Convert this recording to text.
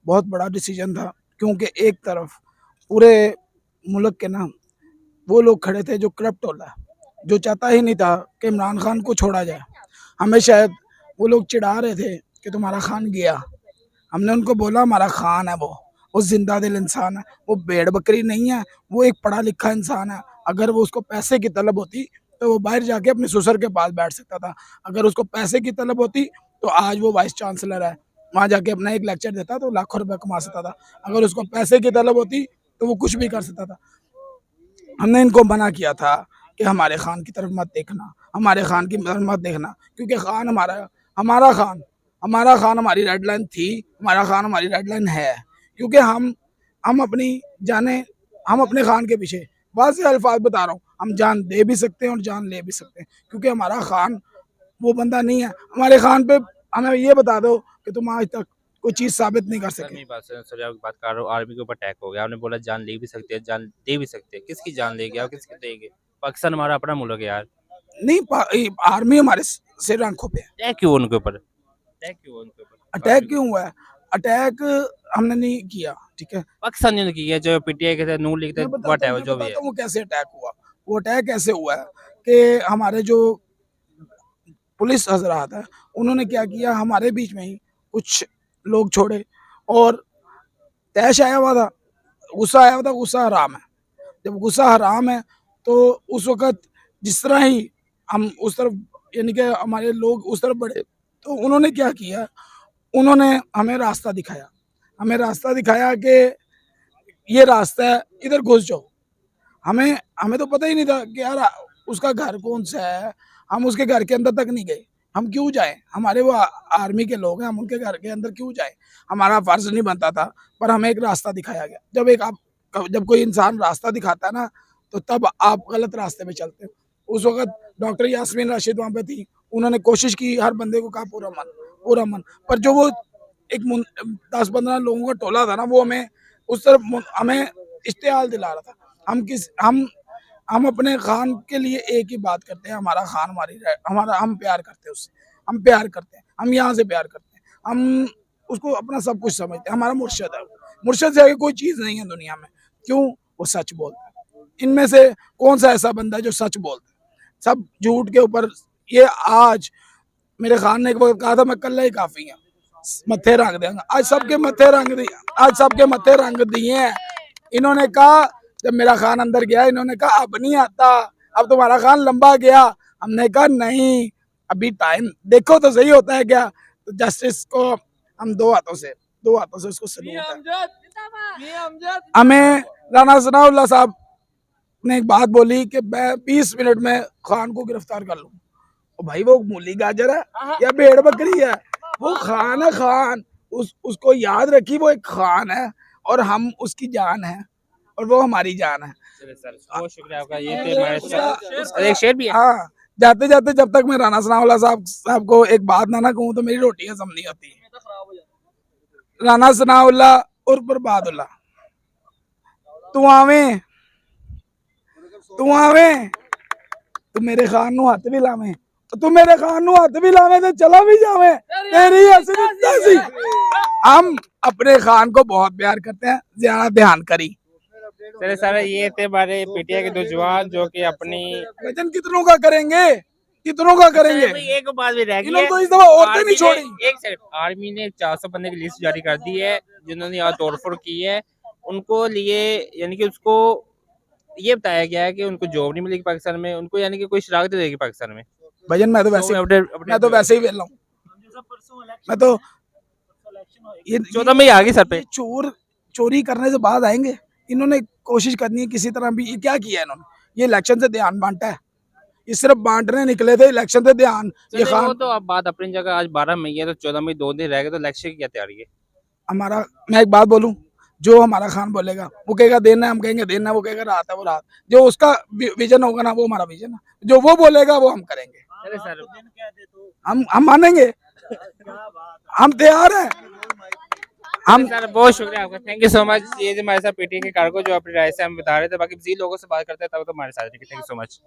बहुत बड़ा डिसीजन था, क्योंकि एक तरफ पूरे मुल्क के ना वो लोग खड़े थे जो करप्ट होला, जो चाहता ही नहीं था कि इमरान खान को छोड़ा जाए। हमें शायद वो लोग चिढ़ा रहे थे कि तुम्हारा खान गया। हमने उनको बोला हमारा खान है, वो जिंदा दिल इंसान है, वो भेड़ बकरी नहीं है, वो एक पढ़ा लिखा इंसान है। अगर वो उसको पैसे की तलब होती तो वो बाहर जाके अपने ससुर के पास बैठ सकता था। अगर उसको पैसे की तलब होती तो आज वो वाइस चांसलर है, वहाँ जाके अपना एक लेक्चर देता तो लाखों रुपए कमा सकता था। अगर उसको पैसे की तलब होती तो वो कुछ भी कर सकता था। हमने इनको मना किया था कि हमारे खान की तरफ मत देखना, हमारे खान की तरफ मत देखना, क्योंकि खान हमारा खान हमारी रेड लाइन थी, हमारा खान हमारी रेड लाइन है। क्योंकि हम अपनी जाने हम अपने खान के पीछे वाज़ेह अल्फाज बता रहा हूँ, हम जान दे भी सकते हैं और जान ले भी सकते हैं, क्योंकि हमारा खान वो बंदा नहीं है। हमारे खान पे हमें ये बता दो कि तुम आज तक कोई चीज़ साबित नहीं कर सके। सर आपकी बात कर रहा हूँ, आर्मी के ऊपर अटैक हो गया, आपने बोला जान ले भी सकते हैं, जान दे भी सकते हैं। किसकी जान लेंगे और किसकी देंगे? पाकिस्तान हमारा अपना मुल्क है यार। नहीं, आर्मी हमारे सिर आंखों पे है। अटैक क्यों उनके ऊपर? अटैक क्यों उनके ऊपर? अटैक क्यों हुआ है? अटैक हमने नहीं किया, ठीक है। पाकिस्तानियों ने की है, जो पीटीआई के थे, नून लीग थे, वट है जो भी है। वो कैसे अटैक हुआ। वो अटैक कैसे हुआ है कि हमारे जो पुलिस हजरात है उन्होंने क्या किया, हमारे बीच में ही कुछ लोग छोड़े और तैश आया हुआ था, गुस्सा आया हुआ था। गुस्सा हराम है, जब गुस्सा हराम है तो उस वक़्त जिस तरह ही हम उस तरफ, यानी कि हमारे लोग उस तरफ बढ़े, तो उन्होंने क्या किया, उन्होंने हमें रास्ता दिखाया कि ये रास्ता है, इधर घुस जाओ। हमें हमें तो पता ही नहीं था कि यार उसका घर कौन सा है। हम उसके घर के अंदर तक नहीं गए। हम क्यों जाएं? हमारे वो आर्मी के लोग हैं, हम उनके घर के अंदर क्यों जाएं? हमारा फर्ज नहीं बनता था, पर हमें एक रास्ता दिखाया गया। जब कोई इंसान रास्ता दिखाता है ना, तो तब आप गलत रास्ते पे चलते हो। उस वक्त डॉक्टर यास्मीन राशिद वहाँ पे थी, उन्होंने कोशिश की, हर बंदे को कहा पूरा मन, पर जो वो एक 10-15 लोगों का टोला था ना, वो हमें उस तरफ हमें इश्तिहाल दिला रहा था। हम अपने खान के लिए एक ही बात करते हैं, हमारा खान हम प्यार करते हैं उससे, हम प्यार करते हैं, हम यहाँ से प्यार करते हैं, हम उसको अपना सब कुछ समझते हैं। हमारा मुर्शद है, मुर्शद से आगे कोई चीज़ नहीं है दुनिया में। क्यों? वो सच बोलता है। इनमें से कौन सा ऐसा बंदा है जो सच बोलता है? सब झूठ के ऊपर। ये आज मेरे खान ने एक वक्त कहा था मैं कल्ला ही काफ़ी है, मत्थे रंग देंगे। आज सबके मत्थे रंग दिए हैं। इन्होंने कहा, जब मेरा खान अंदर गया, इन्होंने कहा अब नहीं आता, अब तुम्हारा खान लंबा गया। हमने कहा नहीं, अभी टाइम देखो तो सही होता है क्या। तो जस्टिस को हम दो हाथों से उसको सलूट है। हमें राना सनाउल्लाह साहब ने एक बात बोली कि मैं 20 मिनट में खान को गिरफ्तार कर लूँ। भाई वो मूली गाजर है या भेड़ बकरी है? वो खान है, खान। उसको याद रखी, वो एक खान है और हम उसकी जान है और वो हमारी जान है। बहुत शुक्रिया आपका। ये थे हमारे साथ एक शेर भी है। हाँ, जाते जाते जब तक मैं राना सनाउल्लाह साहब को एक बात ना कहूँ तो मेरी रोटी हजम नहीं होती। राना सनाउल्लाह उर्फ बरबादुल्लाह, तू आवे तू मेरे खान नू हथ भी लावे, तो तू मेरे खान नू हथ भी लावे तो चला भी जावे, तेरी हसरत। हम अपने खान को बहुत प्यार करते हैं, ज्यादा ध्यान करी। चले सारे, ये थे हमारे पीटीआई के दो जवान जो कि अपनी वजन कितनों का करेंगे। एक बात भी रह गई है, तो इस दफा औरतें नहीं छोड़ी। एक सिर्फ आर्मी ने 400 बंदे की लिस्ट जारी कर दी है जिन्होंने यहाँ तोड़फोड़ की है। उनको लिए यानी कि उसको ये बताया गया है कि उनको जॉब नहीं मिलेगी पाकिस्तान में, उनको यानी कि कोई शराकत देगी पाकिस्तान में। भजन मैं तो वैसे ही वेला हूँ। मैं तो ये 14 मई आ गई सर पे। चोरी करने से बाद आएंगे। इन्होंने कोशिश करनी है किसी तरह भी। ये क्या किया इन्होंने? ये इलेक्शन से ध्यान बांटा है, ये सिर्फ बांटने निकले थे, इलेक्शन से ध्यान। ये खान तो अब बात अपनी जगह, आज 12 मई है तो 14 मई 2 दिन रह गए, तो इलेक्शन की क्या तैयारी है? हमारा, मैं एक बात बोलूं, जो हमारा खान बोलेगा, वो कहेगा देना है, हम कहेंगे देना है, वो कहेगा रात है, वो रात। जो उसका विजन होगा ना, वो हमारा विजन है। जो वो बोलेगा वो हम करेंगे। हम मानेंगे, हम तैयार हैं। हम सर बहुत शुक्रिया आपका, थैंक यू सो मच। ये हमारे साथ पीटीआई के कारकुन जो अपनी राय से हम बता रहे थे। बाकी मज़ीद लोगों से बात करते हैं तब तो हमारे साथ। Thank you so much.